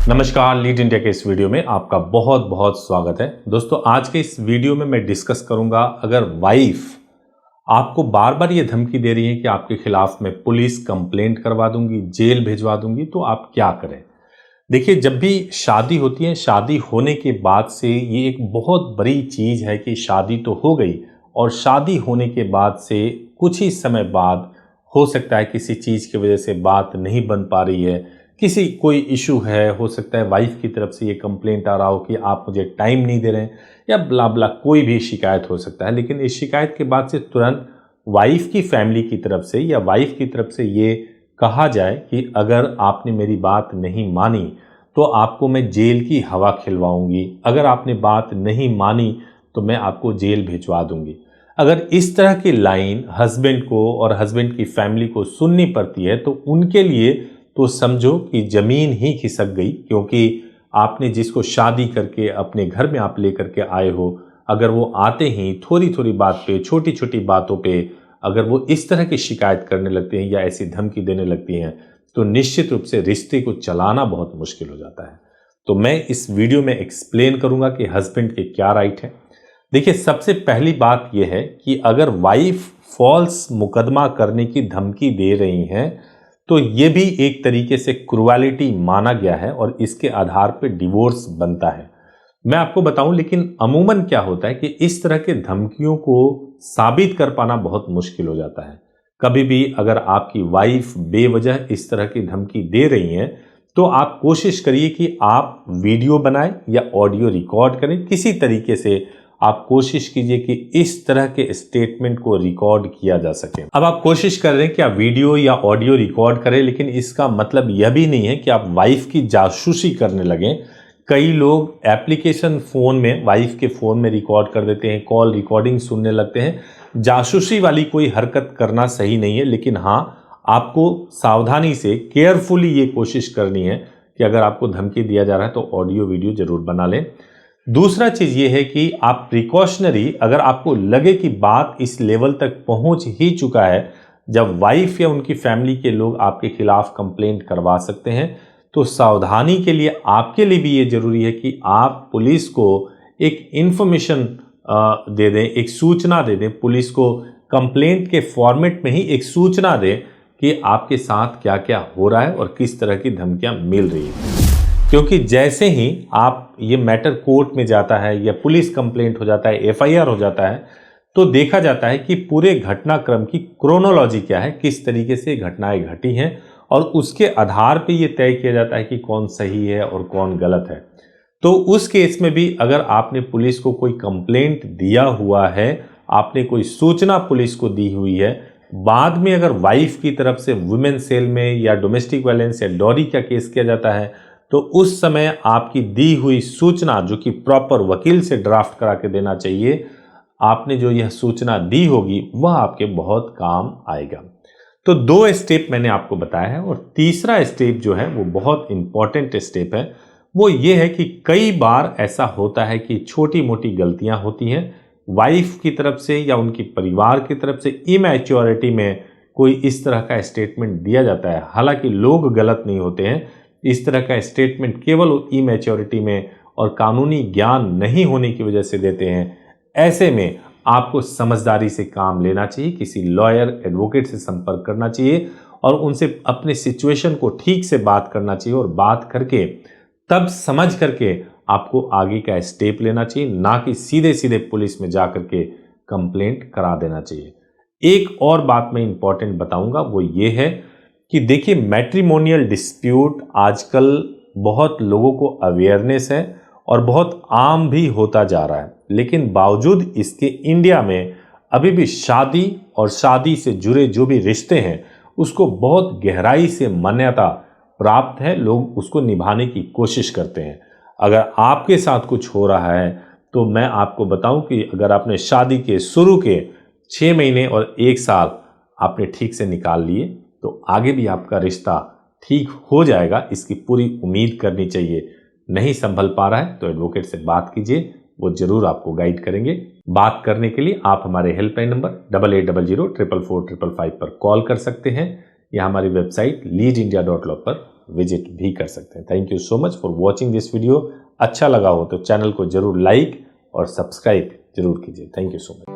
नमस्कार, lead India के इस वीडियो में आपका बहुत बहुत स्वागत है। दोस्तों, आज के इस वीडियो में मैं डिस्कस करूंगा, अगर वाइफ आपको बार बार ये धमकी दे रही है कि आपके खिलाफ मैं पुलिस कंप्लेंट करवा दूंगी, जेल भिजवा दूंगी, तो आप क्या करें। देखिए, जब भी शादी होती है, शादी होने के बाद से ये एक बहुत बड़ी चीज़ है कि शादी तो हो गई और शादी होने के बाद से कुछ ही समय बाद हो सकता है किसी चीज़ की वजह से बात नहीं बन पा रही है, किसी कोई इशू है, हो सकता है वाइफ की तरफ से ये कंप्लेंट आ रहा हो कि आप मुझे टाइम नहीं दे रहे हैं, या ब्ला ब्ला कोई भी शिकायत हो सकता है। लेकिन इस शिकायत के बाद से तुरंत वाइफ की फैमिली की तरफ से या वाइफ की तरफ से ये कहा जाए कि अगर आपने मेरी बात नहीं मानी तो आपको मैं जेल की हवा खिलवाऊंगी, अगर आपने बात नहीं मानी तो मैं आपको जेल भिजवा दूंगी। अगर इस तरह की लाइन हस्बैंड को और हस्बैंड की फैमिली को सुननी पड़ती है तो उनके लिए तो समझो कि ज़मीन ही खिसक गई, क्योंकि आपने जिसको शादी करके अपने घर में आप लेकर के आए हो, अगर वो आते ही थोड़ी थोड़ी बात पे, छोटी छोटी बातों पे अगर वो इस तरह की शिकायत करने लगते हैं या ऐसी धमकी देने लगती हैं, तो निश्चित रूप से रिश्ते को चलाना बहुत मुश्किल हो जाता है। तो मैं इस वीडियो में एक्सप्लेन करूंगा कि हस्बैंड के क्या राइट हैं। देखिए, सबसे पहली बात यह है कि अगर वाइफ फॉल्स मुकदमा करने की धमकी दे रही हैं तो ये भी एक तरीके से क्रूएलिटी माना गया है और इसके आधार पर डिवोर्स बनता है। मैं आपको बताऊं, लेकिन अमूमन क्या होता है कि इस तरह के धमकियों को साबित कर पाना बहुत मुश्किल हो जाता है। कभी भी अगर आपकी वाइफ बेवजह इस तरह की धमकी दे रही हैं तो आप कोशिश करिए कि आप वीडियो बनाएं या ऑडियो रिकॉर्ड करें, किसी तरीके से आप कोशिश कीजिए कि इस तरह के स्टेटमेंट को रिकॉर्ड किया जा सके। अब आप कोशिश कर रहे हैं कि आप वीडियो या ऑडियो रिकॉर्ड करें, लेकिन इसका मतलब यह भी नहीं है कि आप वाइफ की जासूसी करने लगें। कई लोग एप्लीकेशन फ़ोन में, वाइफ के फ़ोन में रिकॉर्ड कर देते हैं, कॉल रिकॉर्डिंग सुनने लगते हैं। जासूसी वाली कोई हरकत करना सही नहीं है, लेकिन हाँ, आपको सावधानी से केयरफुली ये कोशिश करनी है कि अगर आपको धमकी दिया जा रहा है तो ऑडियो वीडियो ज़रूर बना लें। दूसरा चीज़ ये है कि आप प्रिकॉशनरी, अगर आपको लगे कि बात इस लेवल तक पहुंच ही चुका है जब वाइफ या उनकी फैमिली के लोग आपके खिलाफ कंप्लेंट करवा सकते हैं, तो सावधानी के लिए आपके लिए भी ये ज़रूरी है कि आप पुलिस को एक इन्फॉर्मेशन दे दें, एक सूचना दे दें। पुलिस को कंप्लेंट के फॉर्मेट में ही एक सूचना दें कि आपके साथ क्या क्या हो रहा है और किस तरह की धमकियाँ मिल रही हैं। क्योंकि जैसे ही आप ये मैटर कोर्ट में जाता है या पुलिस कंप्लेंट हो जाता है, एफआईआर हो जाता है, तो देखा जाता है कि पूरे घटनाक्रम की क्रोनोलॉजी क्या है, किस तरीके से घटनाएं घटी हैं, और उसके आधार पे ये तय किया जाता है कि कौन सही है और कौन गलत है। तो उस केस में भी अगर आपने पुलिस को कोई कंप्लेंट दिया हुआ है, आपने कोई सूचना पुलिस को दी हुई है, बाद में अगर वाइफ की तरफ से वुमेन सेल में या डोमेस्टिक वायलेंस या डॉरी का केस किया जाता है, तो उस समय आपकी दी हुई सूचना, जो कि प्रॉपर वकील से ड्राफ्ट करा के देना चाहिए, आपने जो यह सूचना दी होगी वह आपके बहुत काम आएगा। तो 2 स्टेप मैंने आपको बताया है, और तीसरा स्टेप जो है वो बहुत इंपॉर्टेंट स्टेप है। वो ये है कि कई बार ऐसा होता है कि छोटी मोटी गलतियां होती हैं वाइफ की तरफ से या उनकी परिवार की तरफ से, इमैच्योरिटी में कोई इस तरह का स्टेटमेंट दिया जाता है। हालांकि लोग गलत नहीं होते हैं, इस तरह का स्टेटमेंट केवल इमैच्योरिटी में और कानूनी ज्ञान नहीं होने की वजह से देते हैं। ऐसे में आपको समझदारी से काम लेना चाहिए, किसी लॉयर, एडवोकेट से संपर्क करना चाहिए और उनसे अपने सिचुएशन को ठीक से बात करना चाहिए, और बात करके तब समझ करके आपको आगे का स्टेप लेना चाहिए, ना कि सीधे सीधे पुलिस में जा करके कंप्लेंट करा देना चाहिए। एक और बात मैं इंपॉर्टेंट बताऊंगा, वो ये है कि देखिए, मैट्रिमोनियल डिस्प्यूट आजकल बहुत लोगों को अवेयरनेस है और बहुत आम भी होता जा रहा है, लेकिन बावजूद इसके इंडिया में अभी भी शादी और शादी से जुड़े जो भी रिश्ते हैं उसको बहुत गहराई से मान्यता प्राप्त है। लोग उसको निभाने की कोशिश करते हैं। अगर आपके साथ कुछ हो रहा है तो मैं आपको बताऊं कि अगर आपने शादी के शुरू के 6 महीने और 1 साल आपने ठीक से निकाल लिए तो आगे भी आपका रिश्ता ठीक हो जाएगा, इसकी पूरी उम्मीद करनी चाहिए। नहीं संभल पा रहा है तो एडवोकेट से बात कीजिए, वो जरूर आपको गाइड करेंगे। बात करने के लिए आप हमारे हेल्पलाइन नंबर 8800 444 555 पर कॉल कर सकते हैं या हमारी वेबसाइट leadindia.law पर विजिट भी कर सकते हैं। Thank you so much for watching this video. अच्छा लगा हो तो चैनल को जरूर लाइक और सब्सक्राइब जरूर कीजिए। Thank you so much.